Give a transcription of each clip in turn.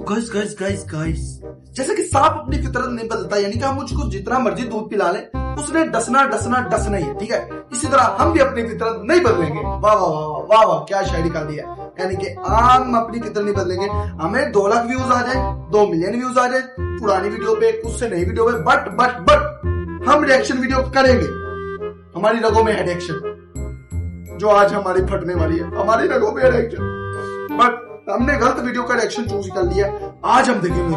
Guys guys guys guys, जैसे कि सांप अपनी फितरत नहीं बदलता, यानी कि हम मुझको जितना मर्जी दूध पिला लें उसने डसना डसना डसना ही है, ठीक है। इसी तरह हम भी अपनी फितरत नहीं बदलेंगे। वाह वाह वाह वाह वाह, क्या शायरी कर दी है। यानी कि हम अपनी फितरत नहीं बदलेंगे। हमें 2 लाख व्यूज आ जाए, 2 मिलियन व्यूज आ जाए पुरानी वीडियो पे, उससे नई वीडियो पे, बट हम रिएक्शन वीडियो करेंगे। हमारी रगों में है रिएक्शन, जो आज हमारी फटने वाली है, हमारी रगों में है रिएक्शन। बट हमने गलत वीडियो का रिएक्शन चूज कर लिया। आज हम देखेंगे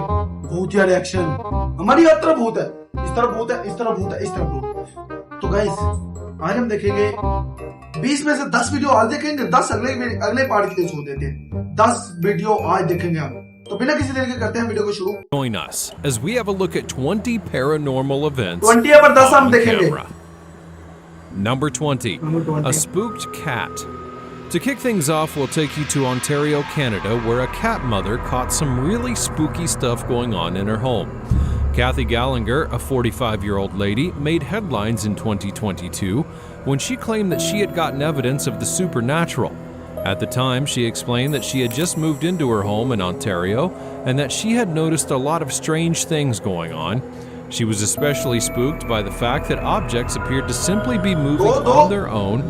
भूतिया रिएक्शन। हमारी हर तरफ भूत है, इस तरफ भूत है, इस तरफ भूत है, इस तरफ भूत। तो गाइस आज हम देखेंगे 20 में से 10 वीडियो आज देखेंगे, 10 अगले पार्ट के लिए छोड़ देते हैं। 10 वीडियो आज देखेंगे हम। तो बिना किसी देर के करते हैं वीडियो को शुरू। Join us as we have a look at 20 paranormal events 20 पर 10 हम देखेंगे। Number 20, a spooked cat. To kick things off, we'll take you to Ontario, Canada, where a cat mother caught some really spooky stuff going on in her home. Kathy Gallinger, a 45-year-old lady, made headlines in 2022 when she claimed that she had gotten evidence of the supernatural. At the time, she explained that she had just moved into her home in Ontario and that she had noticed a lot of strange things going on. She was especially spooked by the fact that objects appeared to simply be moving on their own,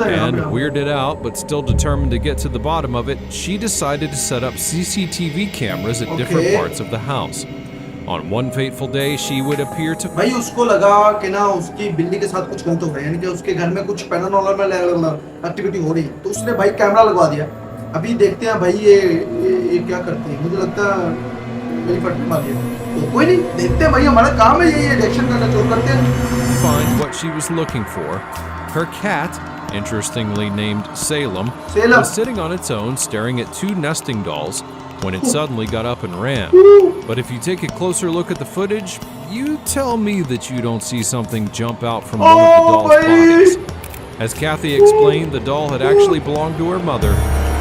and weirded out but still determined to get to the bottom of it, she decided to set up CCTV cameras at different parts of the house. On one fateful day, she would appear to... भाई उसको लगा कि ना उसकी बिल्ली के साथ कुछ गलत हो रहा है, यानी कि उसके घर में कुछ पैरानॉर्मल एक्टिविटी हो रही है, तो उसने भाई कैमरा लगवा दिया। अभी देखते हैं भाई ये क्या करती है। मुझे लगता है मेरी फटने वाली है, तो कोई नहीं, देखते हैं भाई, हमारा काम है ये रिएक्शन करना, जो करते हैं। Find what she was looking for. Her cat, interestingly named Salem, was sitting on its own staring at 2 nesting dolls when it suddenly got up and ran. But if you take a closer look at the footage, you tell me that you don't see something jump out from one of the doll's bodies. As Kathy explained, the doll had actually belonged to her mother,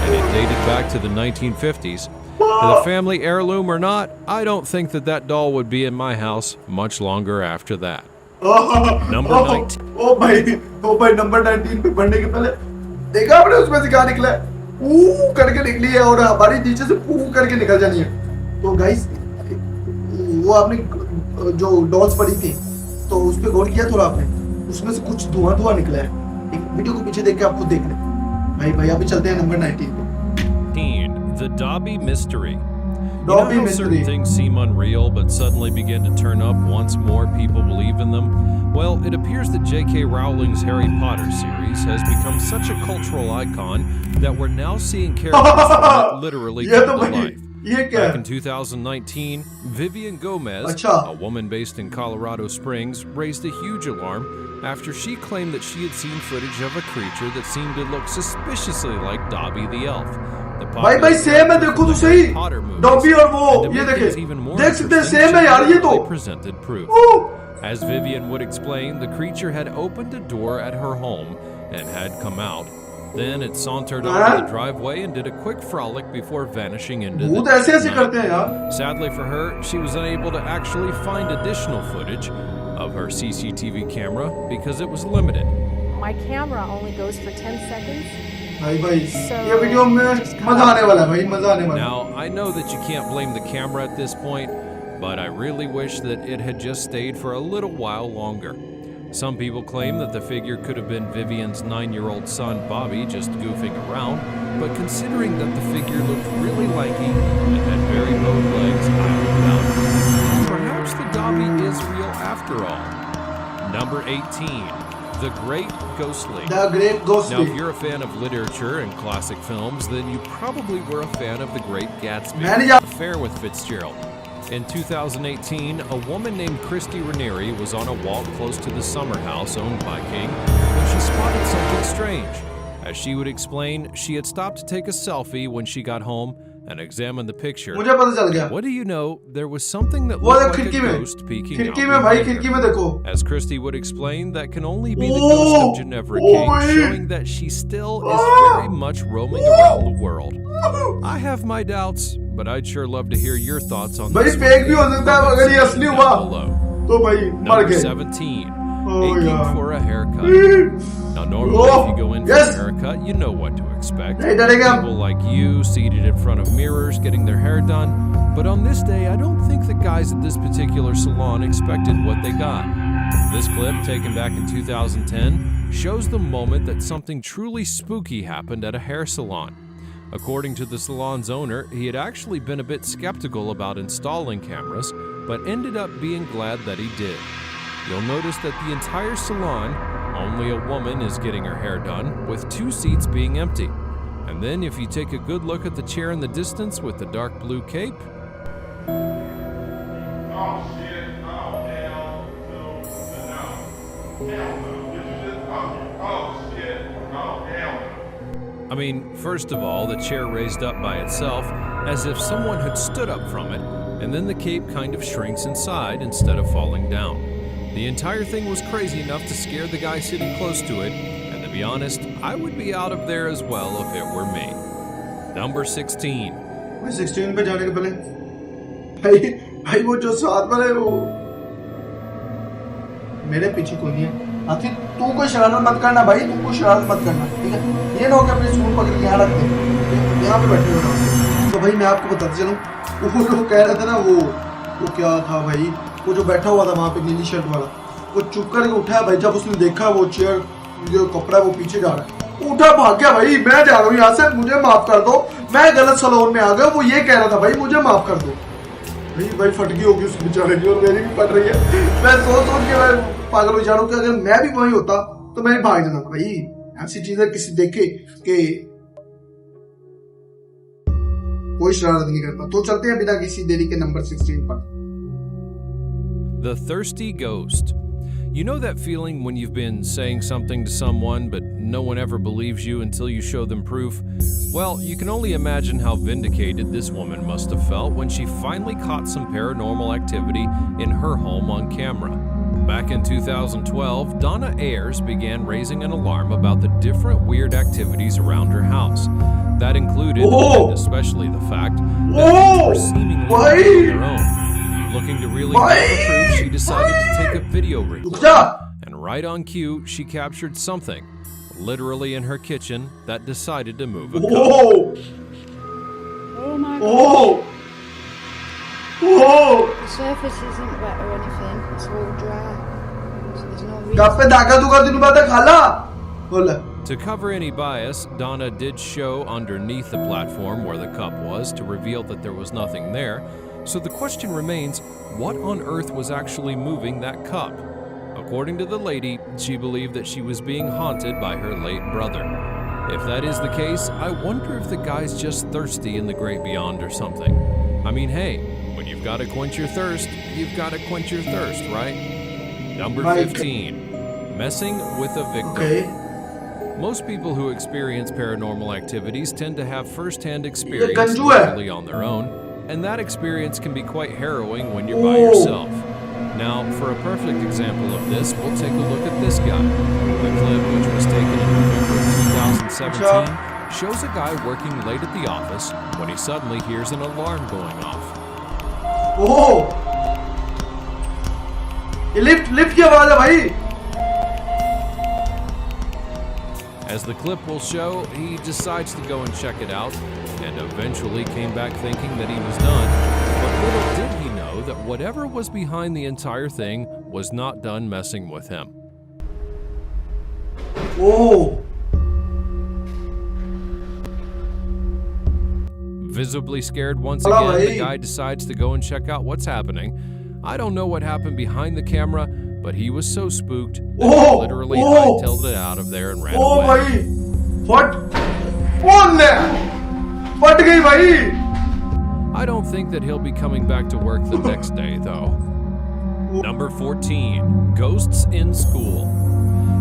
and it dated back to the 1950s. The family heirloom or not, I don't think that doll would be in my house much longer after that. Number 19. ओ भाई number 19 पे बढ़ने के पहले देखा आपने उसमें से क्या निकला है? पू करके निकली है और हमारी नीचे से पू करके निकल जानी है। तो गाइस वो आपने जो डॉल्स पड़ी थी तो उस पे गौर किया थोड़ा आपने? उसमें से कुछ धुआं निकला है। एक वीडियो को पीछे देख के आप खुद देख लें। भाई अभी चलते हैं नंबर 19 पे। The Dobby Mystery. You know how certain things seem unreal but suddenly begin to turn up once more people believe in them? Well, it appears that J.K. Rowling's Harry Potter series has become such a cultural icon that we're now seeing characters from it literally come to life. Back in 2019, Vivian Gomez, a woman based in Colorado Springs, raised a huge alarm after she claimed that she had seen footage of a creature that seemed to look suspiciously like Dobby the elf. भाई same है, देखो तो सही dobby और वो, ये देख सकते हैं, सेम है यार ये तो। As Vivian would explain, the creature had opened a door at her home and had come out. Then it sauntered onto the driveway and did a quick frolic before vanishing into the night. Sadly for her, she was unable to actually find additional footage of her CCTV camera because it was limited. My camera only goes for 10 seconds. भाई ये video में मजा आने वाला है भाई, मजा आने वाला है। Now, I know that you can't blame the camera at this point, but I really wish that it had just stayed for a little while longer. Some people claim that the figure could have been Vivian's 9-year-old son Bobby just goofing around, but considering that the figure looked really lanky and had very bowed legs, I don't know. Perhaps the Dobby is real after all. Number 18. The Great Ghostly. The Great Ghostly. Now, if you're a fan of literature and classic films, then you probably were a fan of The Great Gatsby, Affair with Fitzgerald. In 2018, a woman named Christy Ranieri was on a walk close to the summer house owned by King when she spotted something strange. As she would explain, she had stopped to take a selfie when she got home and examined the picture. मुझे पता चल गया। What do you know? There was something that looked like a ghost peeking out behind her. As Christy would explain, that can only be the ghost of Ginevra King, showing that she still is very much roaming around the world. I have my doubts, but I'd sure love to hear your thoughts on this. भाई fake भी हो सकता है अगर ये असली हुआ तो भाई मर गए। Number 17. aching for a haircut. Now, normally, if you go in for a haircut, you know what to expect. People like you seated in front of mirrors getting their hair done. But on this day, I don't think the guys at this particular salon expected what they got. This clip, taken back in 2010, shows the moment that something truly spooky happened at a hair salon. According to the salon's owner, he had actually been a bit skeptical about installing cameras, but ended up being glad that he did. You'll notice that the entire salon, only a woman is getting her hair done, with 2 seats being empty. And then if you take a good look at the chair in the distance with the dark blue cape, I mean, first of all, the chair raised up by itself as if someone had stood up from it, and then the cape kind of shrinks inside instead of falling down. The entire thing was crazy enough to scare the guy sitting close to it, and to be honest, I would be out of there as well if it were me. Number 16. 16 पे जाने के पहले भाई वो जो साथ वाले वो मेरे पीछे कोई नहीं है। आखिर तू कोई शरारत मत करना भाई, तू कोई शरारत मत करना, ठीक है? ये ना हो कि अपने स्कूल पकड़ के यहाँ रख दे, यहाँ पे बैठे हो। तो भाई मैं आपको बताते चलूं, वो लोग कह रहे थे ना वो क्या था भाई, वो जो बैठा हुआ था वहाँ पे नीली शर्ट वाला, वो चुप करके उठा भाई। जब उसने देखा वो चेयर जो कपड़ा वो पीछे जा रहा है, उठा भाग गया भाई। मैं जा रहा हूँ यहाँ से, मुझे माफ कर दो, मैं गलत सलोन में आ गया। वो ये कह रहा था भाई मुझे माफ कर दो। भाई फट गई होगी उस बेचारे की, और मेरी भी फट रही है। मैं सोच के मैं पागल हो जा रहा हूँ कि अगर मैं भी वहीं होता तो मैं भाग जाता था भाई। ऐसी चीजें किसी देखे कि कोई शरारत नहीं करता। तो चलते हैं बिना किसी देरी के नंबर 16 पर। The Thirsty Ghost. You know that feeling when you've been saying something to someone but no one ever believes you until you show them proof? Well, you can only imagine how vindicated this woman must have felt when she finally caught some paranormal activity in her home on camera. Back in 2012, Donna Ayers began raising an alarm about the different weird activities around her house. That included, and especially the fact that things were seemingly on their own. Looking to really make the proof, she decided to take a video record. And right on cue, she captured something, literally in her kitchen, that decided to move a cup. Oh my god. The surface isn't wet or anything, it's all dry. So there's no reason. To cover any bias, Donna did show underneath the platform where the cup was to reveal that there was nothing there. So the question remains, what on earth was actually moving that cup? According to the lady, she believed that she was being haunted by her late brother. If that is the case, I wonder if the guy's just thirsty in the great beyond or something. I mean, hey, when you've got to quench your thirst, you've got to quench your thirst, right? Number 15, messing with a victim. Most people who experience paranormal activities tend to have first-hand experience literally on their own, and that experience can be quite harrowing when you're by yourself. Now, for a perfect example of this, we'll take a look at this guy. The clip, which was taken in November of 2017, shows a guy working late at the office when he suddenly hears an alarm going off. ये lift की आवाज है भाई। As the clip will show, he decides to go and check it out, and eventually came back thinking that he was done. But little did he know that whatever was behind the entire thing was not done messing with him. Visibly scared once again, the guy decides to go and check out what's happening. I don't know what happened behind the camera, but he was so spooked that he literally hightailed it out of there and ran away. What? What I don't think that he'll be coming back to work the next day, though. Number 14, ghosts in school.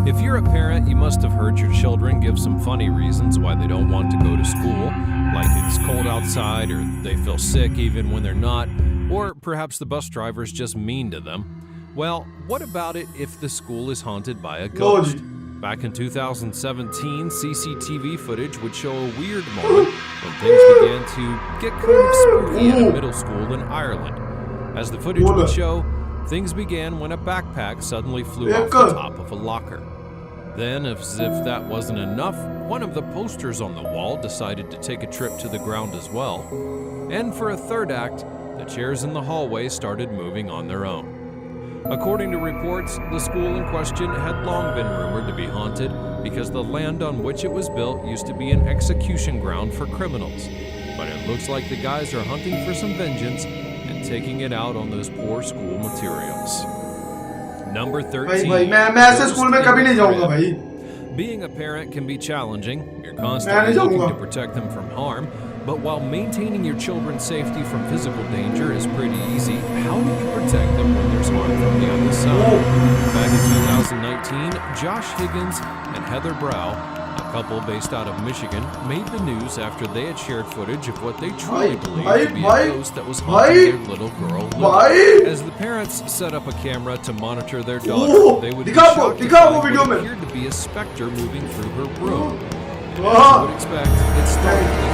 If you're a parent, you must have heard your children give some funny reasons why they don't want to go to school, like it's cold outside, or they feel sick even when they're not, or perhaps the bus driver's just mean to them. Well, what about it if the school is haunted by a ghost? Back in 2017, CCTV footage would show a weird moment when things began to get kind of spooky at a middle school in Ireland. As the footage would show, Things began when a backpack suddenly flew off the top of a locker. Then, as if that wasn't enough, one of the posters on the wall decided to take a trip to the ground as well. And for a third act, the chairs in the hallway started moving on their own. According to reports, the school in question had long been rumored to be haunted because the land on which it was built used to be an execution ground for criminals. But it looks like the guys are hunting for some vengeance and taking it out on those poor school materials. Number 13. Being a parent can be challenging. You're constantly looking to protect them from harm, but while maintaining your children's safety from physical danger is pretty easy, how do you protect them when there's harm from the other side? Back in 2019, Josh Higgins and Heather Brow, a couple based out of Michigan, made the news after they had shared footage of what they truly believed to be a ghost that was haunting their little girl, Lily. As the parents set up a camera to monitor their daughter, they would be shocked to find what appeared to be a specter moving through her room. And as you would expect, it started.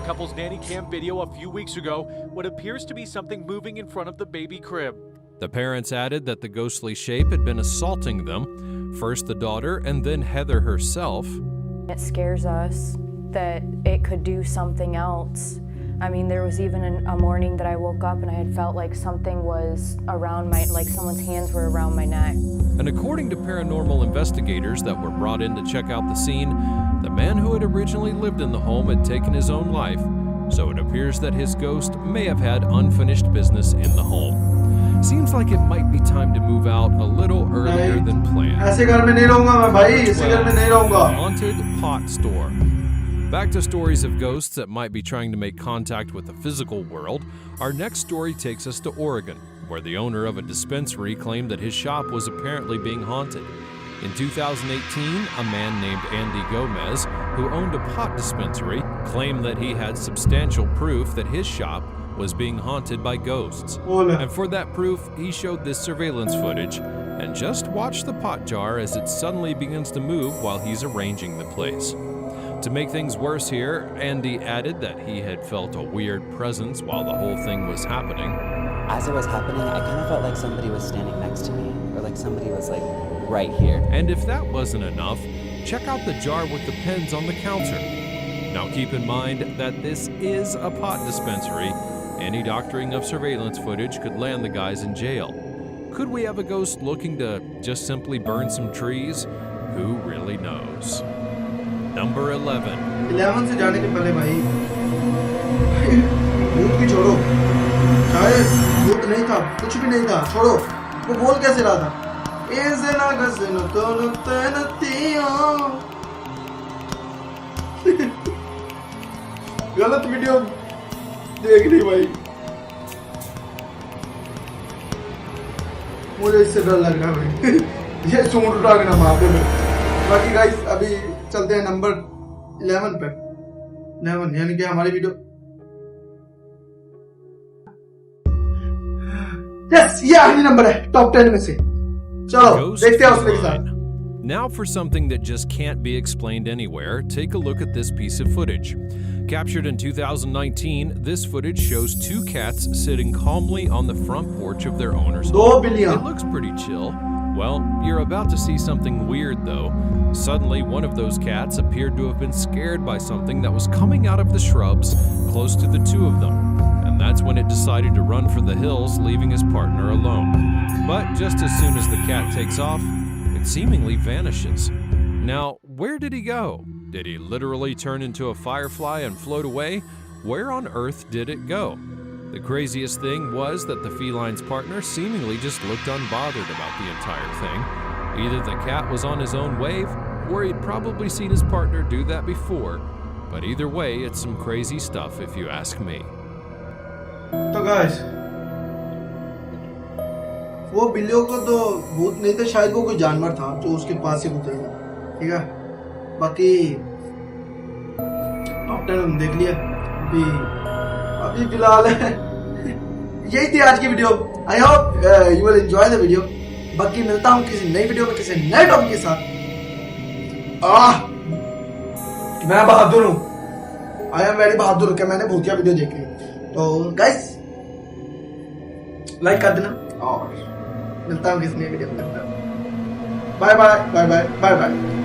Couple's nanny cam video a few weeks ago, what appears to be something moving in front of the baby crib. The parents added that the ghostly shape had been assaulting them, first the daughter and then Heather herself. It scares us that it could do something else. I mean, there was even a morning that I woke up and I had felt like something was around like someone's hands were around my neck. And according to paranormal investigators that were brought in to check out the scene, the man who had originally lived in the home had taken his own life, so it appears that his ghost may have had unfinished business in the home. Seems like it might be time to move out a little earlier than planned. Haunted pot store. Back to stories of ghosts that might be trying to make contact with the physical world, our next story takes us to Oregon, where the owner of a dispensary claimed that his shop was apparently being haunted. In 2018, a man named Andy Gomez, who owned a pot dispensary, claimed that he had substantial proof that his shop was being haunted by ghosts. And for that proof, he showed this surveillance footage and just watch the pot jar as it suddenly begins to move while he's arranging the place. To make things worse here, Andy added that he had felt a weird presence while the whole thing was happening. As it was happening, I kind of felt like somebody was standing next to me, or like somebody was like right here. And if that wasn't enough, check out the jar with the pens on the counter. Now keep in mind that this is a pot dispensary. Any doctoring of surveillance footage could land the guys in jail. Could we have a ghost looking to just simply burn some trees? Who really knows? Number 11. 11 से जाने के पहले भाई भूत की छोड़ो, चाहे भूत नहीं था, कुछ भी नहीं था, छोड़ो, वो बोल कैसे रहा था? ऐसे ना गज़न तो नतिया। गलत वीडियो देख ली भाई, मुझे इससे डर लग रहा है भाई। ये सूंड उठा के ना मार दे। बाकी गाइस अभी चलते हैं नंबर 11 पे। 11 यानी कि हमारी वीडियो यस, ये आखिरी नंबर है टॉप 10 में से। चलो देखते हैं उसके साथ। Now for something that just can't be explained anywhere, take a look at this piece of footage. Captured in 2019, this footage shows two cats sitting calmly on the front porch of their owner's home. It looks pretty chill. Well, you're about to see something weird though. Suddenly, one of those cats appeared to have been scared by something that was coming out of the shrubs close to the two of them. And that's when it decided to run for the hills, leaving his partner alone. But just as soon as the cat takes off, it seemingly vanishes. Now, where did he go? Did he literally turn into a firefly and float away? Where on earth did it go? The craziest thing was that the feline's partner seemingly just looked unbothered about the entire thing. Either the cat was on his own wave, or he'd probably seen his partner do that before. But either way, it's some crazy stuff if you ask me. तो guys, वो बिल्लियों को तो भूत नहीं था, शायद वो कोई जानवर था जो उसके पास से गुजर गया। ठीक है, बाकी टॉप 10 हम देख लिया। अभी फिलहाल यही थी आज की video. I hope you will enjoy the video. बाकी मिलता हूँ किसी नई वीडियो में किसी नए टॉपिक के साथ। मैं बहादुर हूँ, आई एम वेरी बहादुर। क्या मैंने भूतिया वीडियो देखी। तो गाइस लाइक कर देना, और मिलता हूँ किसी नई वीडियो के अंदर। Bye bye bye bye bye bye.